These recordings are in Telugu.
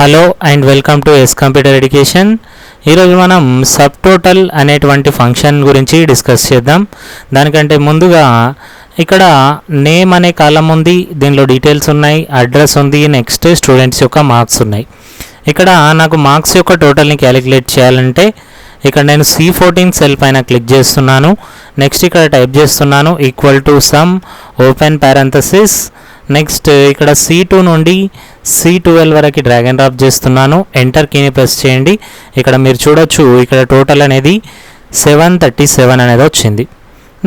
Hello and welcome to S computer education. ఈరోజు మనం సబ్ టోటల్ అనేటువంటి ఫంక్షన్ గురించి డిస్కస్ చేద్దాం. దానికంటే ముందుగా ఇక్కడ నేమ్ అనే కాలం ఉంది, దీనిలో డీటెయిల్స్ ఉన్నాయి, అడ్రస్ ఉంది, నెక్స్ట్ స్టూడెంట్స్ యొక్క మార్క్స్ ఉన్నాయి. ఇక్కడ నాకు మార్క్స్ యొక్క టోటల్ని క్యాలిక్యులేట్ చేయాలంటే ఇక్కడ నేను C14 సెల్ పైన క్లిక్ చేస్తున్నాను. నెక్స్ట్ ఇక్కడ టైప్ చేస్తున్నాను equal to some open parenthesis. Next ఇక్కడ C2 నుండి C12 వరకు డ్రాగ్ అండ్ డ్రాప్ చేస్తున్నాను. ఎంటర్ కీని ప్రెస్ చేయండి. ఇక్కడ మీరు చూడొచ్చు ఇక్కడ టోటల్ అనేది 737 అనేది వచ్చింది.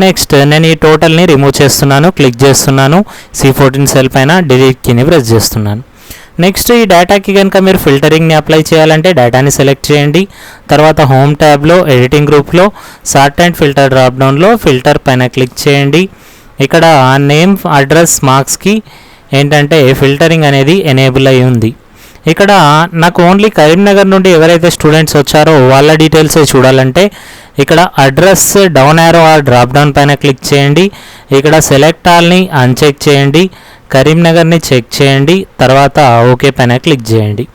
నెక్స్ట్ నేను ఈ టోటల్ని రిమూవ్ చేస్తున్నాను, క్లిక్ చేస్తున్నాను. C14 సెల్ పైన డిలీట్ కీని ప్రెస్ చేస్తున్నాను. నెక్స్ట్ ఈ డేటాకి కనుక మీరు ఫిల్టరింగ్ని అప్లై చేయాలంటే డేటాని సెలెక్ట్ చేయండి. తర్వాత హోమ్ ట్యాబ్లో ఎడిటింగ్ గ్రూప్లో సార్ట్ అండ్ ఫిల్టర్ డ్రాప్ డౌన్లో ఫిల్టర్ పైన క్లిక్ చేయండి. ఇక్కడ నేమ్ అడ్రస్ మార్క్స్కి ఏంటంటే ఫిల్టరింగ్ అనేది ఎనేబుల్ అయి ఉంది. ఇక్కడ నాకు ఓన్లీ కరీంనగర్ నుండి ఎవరైతే స్టూడెంట్స్ వచ్చారో వాళ్ళ డీటెయిల్సే చూడాలంటే ఇక్కడ address down arrow are drop down పైన క్లిక్ చేయండి. ఇక్కడ సెలెక్ట్ ఆల్ని అన్చెక్ చేయండి, కరీంనగర్ని చెక్ చేయండి, తర్వాత ఓకే పైన క్లిక్ చేయండి.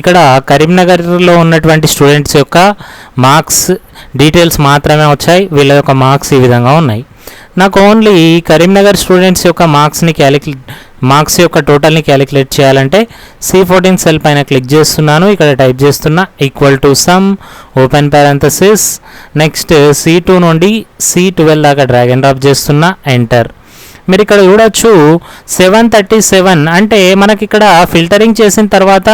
ఇక్కడ కరీంనగర్లో ఉన్నటువంటి స్టూడెంట్స్ యొక్క మార్క్స్ డీటెయిల్స్ మాత్రమే వచ్చాయి. వీళ్ళ యొక్క మార్క్స్ ఈ విధంగా ఉన్నాయి. నాకు ఓన్లీ కరీంనగర్ స్టూడెంట్స్ యొక్క మార్క్స్ యొక్క టోటల్ని క్యాలిక్యులేట్ చేయాలంటే C14 సెల్ పైన క్లిక్ చేస్తున్నాను. ఇక్కడ టైప్ చేస్తున్నా equal to some open parenthesis. Next C2 నుండి C12 దాకా డ్రాగ్ అండ్ డ్రాప్ చేస్తున్నా, ఎంటర్. మీరు ఇక్కడ చూడొచ్చు 737 అంటే మనకి ఇక్కడ ఫిల్టరింగ్ చేసిన తర్వాత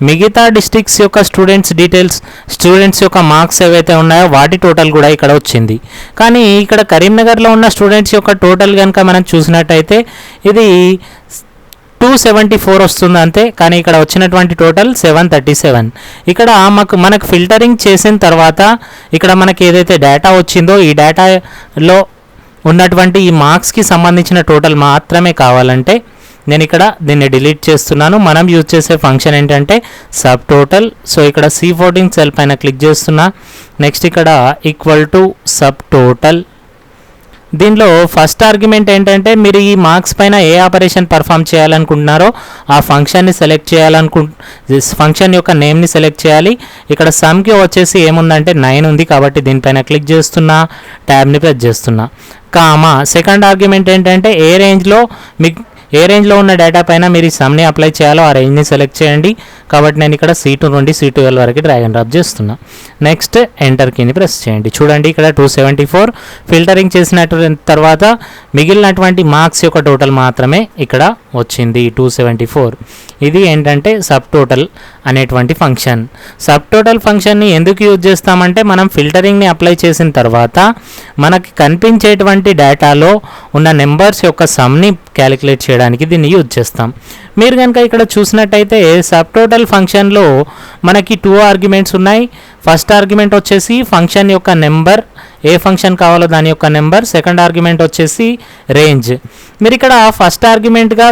మిగతా డిస్ట్రిక్ట్స్ యొక్క స్టూడెంట్స్ యొక్క మార్క్స్ ఏవైతే ఉన్నాయో వాటి టోటల్ కూడా ఇక్కడ వచ్చింది. కానీ ఇక్కడ కరీంనగర్లో ఉన్న స్టూడెంట్స్ యొక్క టోటల్ కనుక మనం చూసినట్టయితే ఇది 274 వస్తుంది అంతే. కానీ ఇక్కడ వచ్చినటువంటి టోటల్ 737. ఇక్కడ మనకు ఫిల్టరింగ్ చేసిన తర్వాత ఇక్కడ మనకి ఏదైతే డేటా వచ్చిందో ఈ డేటాలో ఉన్నటువంటి ఈ మార్క్స్కి సంబంధించిన టోటల్ మాత్రమే కావాలంటే నేను ఇక్కడ దీన్ని డిలీట్ చేస్తున్నాను. మనం యూజ్ చేసే ఫంక్షన్ ఏంటంటే సబ్ టోటల్. సో ఇక్కడ C14 సెల్ పైన క్లిక్ చేస్తున్నా. నెక్స్ట్ ఇక్కడ ఈక్వల్ టు సబ్ టోటల్. దీనిలో ఫస్ట్ ఆర్గ్యుమెంట్ ఏంటంటే మీరు ఈ మార్క్స్ పైన ఏ ఆపరేషన్ పర్ఫామ్ చేయాలనుకుంటున్నారో ఆ ఫంక్షన్ని సెలెక్ట్ ఫంక్షన్ యొక్క నేమ్ని సెలెక్ట్ చేయాలి. ఇక్కడ సమ్కి వచ్చేసి ఏముందంటే 9 ఉంది కాబట్టి దీనిపైన క్లిక్ చేస్తున్నా, ట్యాబ్ని ప్రెస్ చేస్తున్నా. కామా సెకండ్ ఆర్గ్యుమెంట్ ఏంటంటే ఏ రేంజ్లో ఉన్న డేటా పైన మీరు ఈ సమ్ని అప్లై చేయాలో ఆ రేంజ్ని సెలెక్ట్ చేయండి. కాబట్టి నేను ఇక్కడ C2 నుండి C12 వరకు డ్రాగ్ అండ్ డ్రాప్ చేస్తున్నా. నెక్స్ట్ ఎంటర్ కీని ప్రెస్ చేయండి. చూడండి ఇక్కడ 274 ఫిల్టరింగ్ చేసిన తర్వాత మిగిలినటువంటి మార్క్స్ యొక్క టోటల్ మాత్రమే ఇక్కడ వచ్చింది 274. ఇది ఏంటంటే సబ్ టోటల్ అనేటువంటి ఫంక్షన్. సబ్ టోటల్ ఫంక్షన్ని ఎందుకు యూజ్ చేస్తామంటే మనం ఫిల్టరింగ్ని అప్లై చేసిన తర్వాత మనకి కనిపించేటువంటి డేటాలో ఉన్న నెంబర్స్ యొక్క సమ్ని క్యాలిక్యులేట్ చేయడానికి దీన్ని యూజ్ చేస్తాం. మీరు కనుక ఇక్కడ చూసినట్టయితే సబ్ టోటల్ ఫంక్షన్లో మనకి 2 ఆర్గ్యుమెంట్స్ ఉన్నాయి. ఫస్ట్ ఆర్గ్యుమెంట్ వచ్చేసి ఫంక్షన్ యొక్క నెంబర్, ఏ ఫంక్షన్ కావాలో దాని యొక్క నెంబర్. సెకండ్ ఆర్గ్యుమెంట్ వచ్చేసి రేంజ్. మీరు ఇక్కడ ఫస్ట్ ఆర్గ్యుమెంట్గా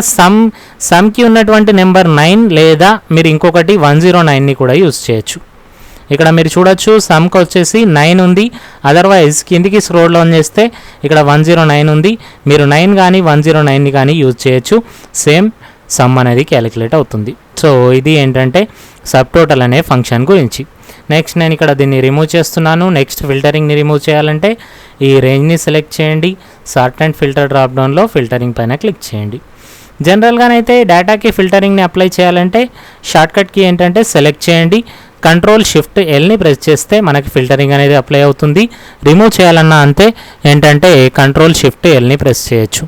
సమ్కి ఉన్నటువంటి నెంబర్ 9 లేదా మీరు ఇంకొకటి 109ని కూడా యూజ్ చేయొచ్చు. ఇక్కడ మీరు చూడొచ్చు సమ్కి వచ్చేసి 9 ఉంది. అదర్వైజ్ కిందికి స్క్రోల్ డౌన్ చేస్తే ఇక్కడ 109 ఉంది. మీరు 9 కానీ 109ని కానీ యూజ్ చేయొచ్చు. సేమ్ సమ్ అనేది క్యాలిక్యులేట్ అవుతుంది. సో ఇది ఏంటంటే సబ్ టోటల్ అనే ఫంక్షన్ గురించి. నెక్స్ట్ నేను ఇక్కడ దీన్ని రిమూవ్ చేస్తున్నాను. నెక్స్ట్ ఫిల్టరింగ్ని రిమూవ్ చేయాలంటే ఈ రేంజ్ని సెలెక్ట్ చేయండి. సార్ట్ అండ్ ఫిల్టర్ డ్రాప్ డౌన్లో ఫిల్టరింగ్ పైన క్లిక్ చేయండి. జనరల్గానైతే డేటాకి ఫిల్టరింగ్ని అప్లై చేయాలంటే షార్ట్కట్ కీ ఏంటంటే సెలెక్ట్ చేయండి, Ctrl+Shift+Lని ప్రెస్ చేస్తే మనకి ఫిల్టరింగ్ అనేది అప్లై అవుతుంది. రిమూవ్ చేయాలన్నా అంతే ఏంటంటే Ctrl+Shift+Lని ప్రెస్ చేయొచ్చు.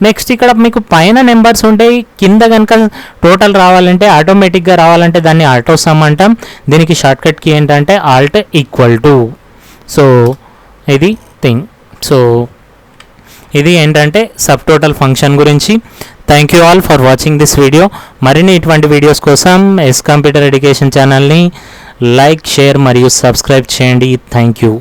నెక్స్ట్ ఇక్కడ మీకు పైన నెంబర్స్ ఉంటాయి, కింద కనుక టోటల్ రావాలంటే ఆటోమేటిక్గా రావాలంటే దాన్ని ఆటో సమ్ అంటాం. దీనికి షార్ట్కట్ కీ ఏంటంటే Alt =. సో ఇది థింగ్. సో ఇది ఏంటంటే సబ్ టోటల్ ఫంక్షన్ గురించి. Thank you all for watching this video. మరిన్ని ఇటువంటి వీడియోస్ కోసం ఎస్ కంప్యూటర్ ఎడ్యుకేషన్ ఛానల్ని లైక్, షేర్ మరియు సబ్స్క్రైబ్ చేయండి. Thank you.